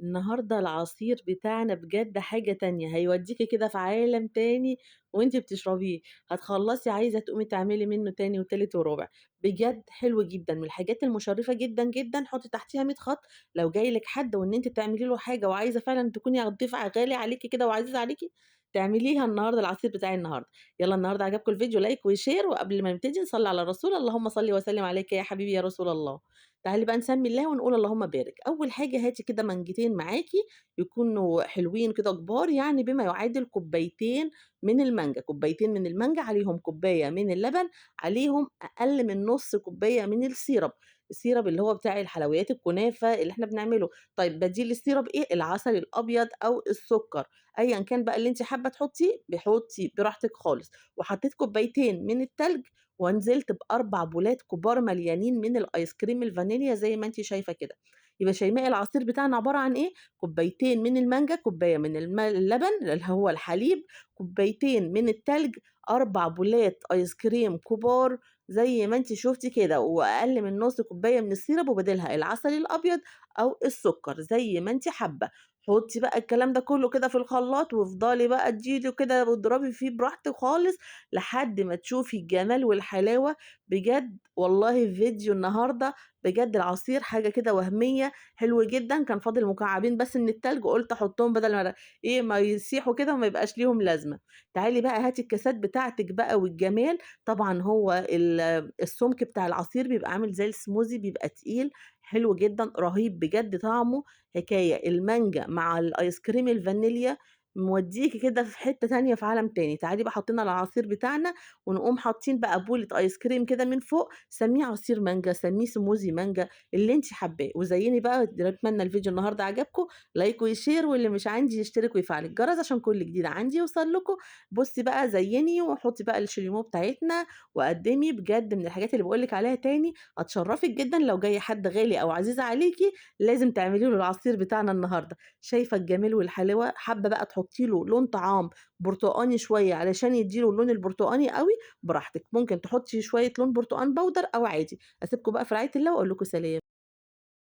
النهارده العصير بتاعنا بجد حاجة تانية، هيوديكِ كده في عالم تاني وأنتِ بتشربيه، هتخلّصي عايزة تقومي تعملي منه تاني وتالت ورابع، بجد حلو جدًا، من الحاجات المشرفة جدًا، جدًا، حُطّي تحتيها 100 خط. لو جاي لِك حد وإن أنتِ تعملي له حاجة وعايزة فعلًا تكوني الضيف غالي عليكِ كده وعزيز عليكِ، تعمليها النهارده العصير بتاع النهارده. يالّا النهارده عجبكم الفيديو لايك وشير، وقبل ما نبتدي نصلّي على الرسول، اللهم صل وسلم عليك يا حبيبي يا رسول الله. تعالي بقى نسمّي الله ونقول اللهم بارك. أول حاجة هاتي كده منجتين معاكِ يكونوا حلوين كده كبار، يعني بما يعادل كوبايتين من المانجا، كوبايتين من المانجا عليهم كوباية من اللبن، عليهم أقل من نُص كوباية من السيرب، السيرب اللي هو بتاع الحلويات الكنافة اللي إحنا بنعمله. طيب بديل السيرب إيه؟ العسل الأبيض أو السكر، أيًا كان بقى اللي أنتِ حابة تحطيه، حطي براحتك خالص. وحطيت كوبايتين من التلج، ونزلت ب4 بولات كبار مليانين من الآيس كريم الفانيليا زي ما أنتِ شايفة كده. يبقى شيماء العصير بتاعنا عبارة عن إيه؟ كوبايتين من المانجا، كوباية من اللبن اللي هو الحليب، كوبايتين من التلج، 4 بولات آيس كريم كبار زي ما أنتِ شُفتِ كده، وأقل من نُص كوباية من السيرب، وبديلها العسل الأبيض أو السكر زي ما أنتِ حابة. حطّي بقى الكلام ده كلّه كده في الخلاط، وافضلي بقى ادّي كده واضربي فيه براحتِك خالص لحد ما تشوفي الجمال والحلاوة. بجد والله فيديو النهارده بجد العصير حاجة كده وهمية، حلو جدًا. كان فاضل مكعبين بس من التلج، قُلت أحطهم بدل ما يسيحوا كده وما يبقاش ليهم لازمة. تعالي بقى هاتي الكاسات بتاعتِك بقى والجمال. طبعًا هو السُمك بتاع العصير بيبقى عامل زي السموزي، بيبقى تقيل، حلو جدًا، رهيب بجد طعمه حكاية. المانجا مع الآيس كريم الفانيليا موديكِ كده في حتة تانية، في عالم تاني. تعالي بقى حطينا العصير بتاعنا، ونقوم حاطين بقى بولة آيس كريم كده من فوق، سميه عصير مانجا، سميه سموزي مانجا، اللي أنتِ حاباه. وزيّني بقى. أتمنى الفيديو النهارده عجبكم، لايك وشير، واللي مش عندي يشترك ويفعل الجرس عشان كل جديد عندي يوصل لكم. بُصّي بقى زيّني وحطي بقى الشاليمو بتاعتنا وقدّمي. بجد من الحاجات اللي باقول لِك عليها تاني هتشرّفِك جدًا. لو جاي حد غالي أو عزيز عليكِ لازم تعملي له العصير بتاعنا النهارده. شايفة الجمال والحلاوة؟ حابة بقى تحطي له لون طعام برتقاني شوية علشان يدّي له اللون البرتقاني أوي، براحتك، ممكن تحطي شوية لون برتقان باودر أو عادي. أسيبكم بقى في رعاية الله وأقول لكم سلام.